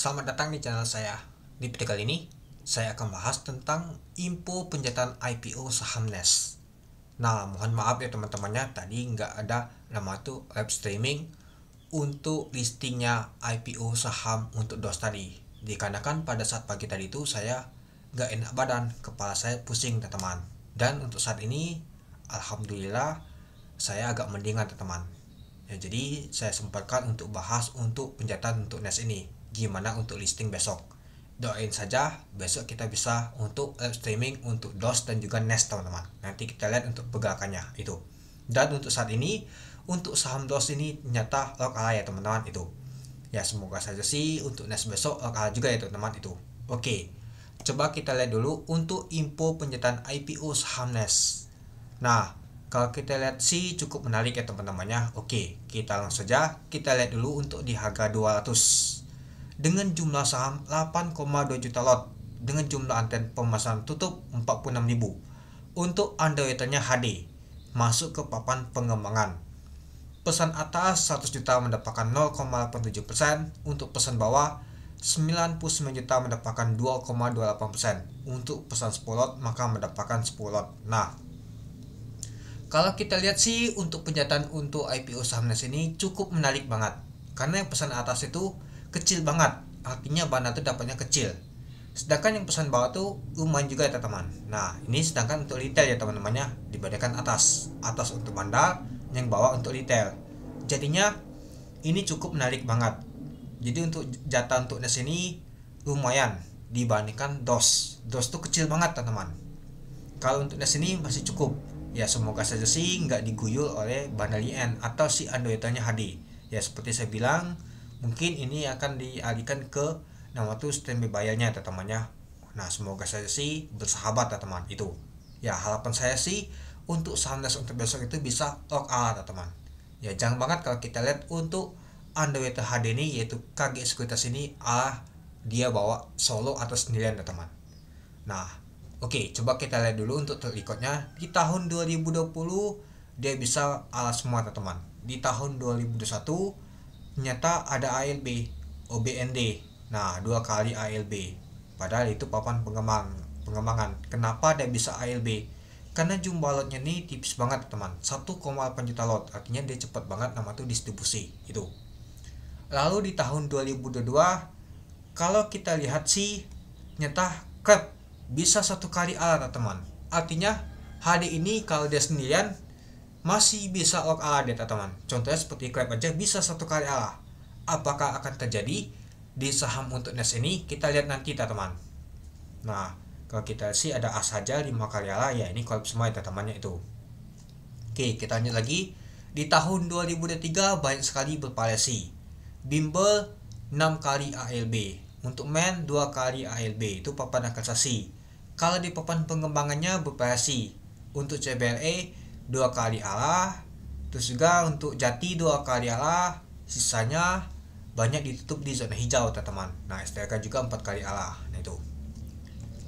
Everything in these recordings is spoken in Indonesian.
Selamat datang di channel saya. Di video kali ini, saya akan bahas tentang info pencetak IPO saham NES. Nah, mohon maaf ya teman-temannya, tadi nggak ada nama tuh live streaming untuk listingnya IPO saham untuk DOS tadi. Dikarenakan pada saat pagi tadi itu saya nggak enak badan, kepala saya pusing teman-teman. Dan untuk saat ini, alhamdulillah saya agak mendingan teman-teman. Ya, jadi saya sempatkan untuk bahas untuk pencetak untuk NES ini. Gimana untuk listing besok. Doain saja besok kita bisa untuk live streaming untuk DOS dan juga NES teman-teman. Nanti kita lihat untuk pergerakannya itu. Dan untuk saat ini untuk saham DOS ini ternyata lock ala ya teman-teman itu. Ya semoga saja sih untuk NES besok lock ala juga ya teman-teman itu. Oke. Coba kita lihat dulu untuk info pencetak IPO saham NES. Nah, kalau kita lihat sih cukup menarik ya teman-temannya. Oke, kita langsung saja kita lihat dulu untuk di harga 200 dengan jumlah saham 8,2 juta lot dengan jumlah anten pemasaran tutup 46.000. Untuk underwriternya HD masuk ke papan pengembangan. Pesan atas 100 juta mendapatkan 0,87%, untuk pesan bawah 99 juta mendapatkan 2,28%. Untuk pesan 10 lot maka mendapatkan 10 lot. Nah, kalau kita lihat sih untuk pencetak untuk IPO saham NES ini cukup menarik banget. Karena yang pesan atas itu kecil banget, artinya bandar itu dapatnya kecil. Sedangkan yang pesan bawah tuh lumayan juga ya teman-teman. Nah, ini sedangkan untuk retail ya teman-temannya dibandingkan atas untuk bandar, yang bawah untuk retail. Jadinya ini cukup menarik banget. Jadi untuk jatah untuk NES ini lumayan dibandingkan DOS. DOS tuh kecil banget teman-teman. Kalau untuk NES ini masih cukup. Ya semoga saja sih nggak diguyur oleh bandar IN atau si underwriternya HD. Ya seperti saya bilang, mungkin ini akan dialihkan ke nama tuh standby bayarnya teman-temannya. Nah semoga saja sih bersahabat teman-teman itu. Ya harapan saya sih untuk saham NES untuk besok itu bisa lock ala teman-teman. Ya jangan banget kalau kita lihat untuk underwriter HD ini yaitu KG Sekuritas ini dia bawa solo atau sendirian teman-teman. Nah oke, coba kita lihat dulu untuk terikutnya. Di tahun 2020 dia bisa ala semua teman-teman. Di tahun 2021 ternyata ada ALB, OBND. Nah, 2 kali ALB. Padahal itu papan pengembangan. Kenapa dia bisa ALB? Karena jumlah lotnya ini tipis banget teman. 1,8 juta lot. Artinya dia cepat banget nama tuh distribusi itu. Lalu di tahun 2022 kalau kita lihat sih ternyata Crab bisa 1 kali ala teman. Artinya HD ini kalau dia sendirian masih bisa lock ala dia teman. Contohnya seperti Crab aja bisa 1 kali ala. Apakah akan terjadi di saham untuk NES ini? Kita lihat nanti teman. Nah kalau kita sih ada A saja 5 kali ala, ya ini collab semua ya temannya itu. Oke, kita lanjut lagi. Di tahun 2023 banyak sekali bervariasi. Bimbel 6 kali ALB. Untuk main 2 kali ALB, itu papan akasasi. Kalau di papan pengembangannya bervariasi. Untuk CBLE 2 kali ala, terus juga untuk Jati 2 kali ala, sisanya banyak ditutup di zona hijau teman-teman. Nah STRK juga 4 kali ala. Nah itu.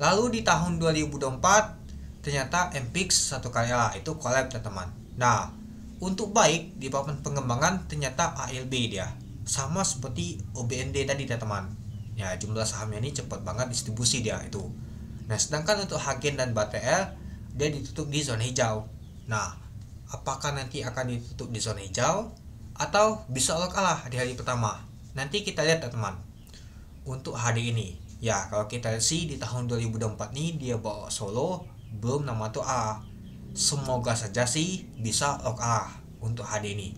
Lalu di tahun 2024 ternyata MPX 1 kali ala, itu collab teman-teman. Nah untuk baik di papan pengembangan ternyata ALB dia sama seperti OBND tadi teman-teman. Ya jumlah sahamnya ini cepat banget distribusi dia itu. Nah sedangkan untuk Hagen dan BTL dia ditutup di zona hijau. Nah apakah nanti akan ditutup di zona hijau atau bisa lock ala di hari pertama? Nanti kita lihat teman-teman. Untuk HD ini, ya kalau kita lihat sih di tahun 2024 nih dia bawa solo belum nama tuh A. Semoga saja sih bisa lock ala untuk HD ini.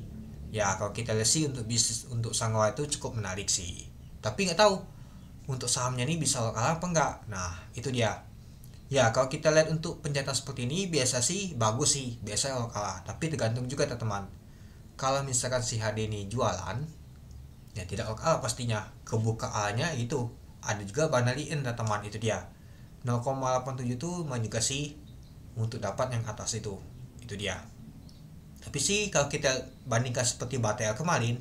Ya kalau kita lihat sih untuk bisnis untuk Sangwa itu cukup menarik sih. Tapi nggak tahu untuk sahamnya ini bisa lock ala apa enggak. Nah itu dia. Ya kalau kita lihat untuk pencetak seperti ini biasa sih bagus sih, biasa lock ala. Tapi tergantung juga teman-teman. Kalau misalkan si HD ini jualan, ya tidak lock ala pastinya. Kebuka alanya itu ada juga banaliin teman-teman, itu dia. 0,87 itu juga sih untuk dapat yang atas itu dia. Tapi sih kalau kita bandingkan seperti BTL kemarin,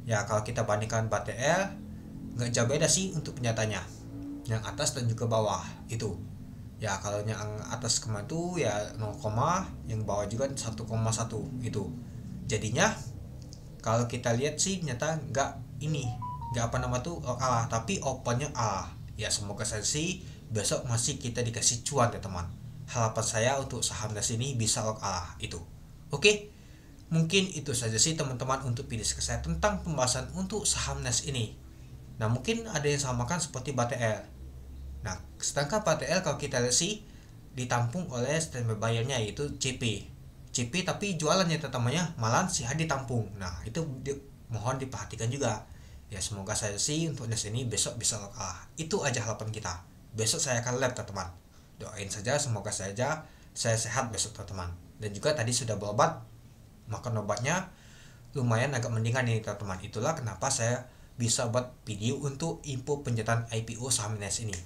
ya kalau kita bandingkan BTL nggak jauh beda sih untuk penjatanya, yang atas dan juga bawah itu. Ya kalau yang atas kemarin tuh ya 0, yang bawah juga 1,1 itu. Jadinya kalau kita lihat sih ternyata nggak ini nggak apa nama tuh A, tapi opennya A. Ya semoga saja sih besok masih kita dikasih cuan ya teman. Harapan saya untuk saham NAS ini bisa A itu. Oke, mungkin itu saja sih teman-teman untuk video saya tentang pembahasan untuk saham NAS ini. Nah mungkin ada yang samakan seperti BTL. Nah sedangkan BTL kalau kita lihat sih ditampung oleh standby bayarnya yaitu CP tapi jualannya teman-temannya malah sih ditampung. Nah itu mohon diperhatikan juga. Ya semoga saya sih untuk NAS ini besok bisa itu aja harapan kita. Besok saya akan live teman-teman. Doain saja semoga saja saya sehat besok teman-teman. Dan juga tadi sudah berobat, makan obatnya lumayan agak mendingan nih teman-teman. Itulah kenapa saya bisa buat video untuk info penjatan IPO saham NAS ini.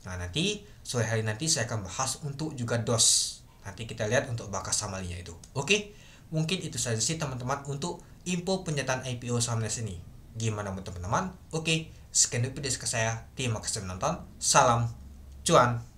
Nah nanti sore hari nanti saya akan bahas untuk juga DOS. Nanti kita lihat untuk bakas samalinya itu. Oke, mungkin itu saja sih teman-teman untuk info penjatan IPO saham NAS ini. Gimana menurut teman-teman? Oke, sekian dulu video saya. Terima kasih menonton. Salam cuan.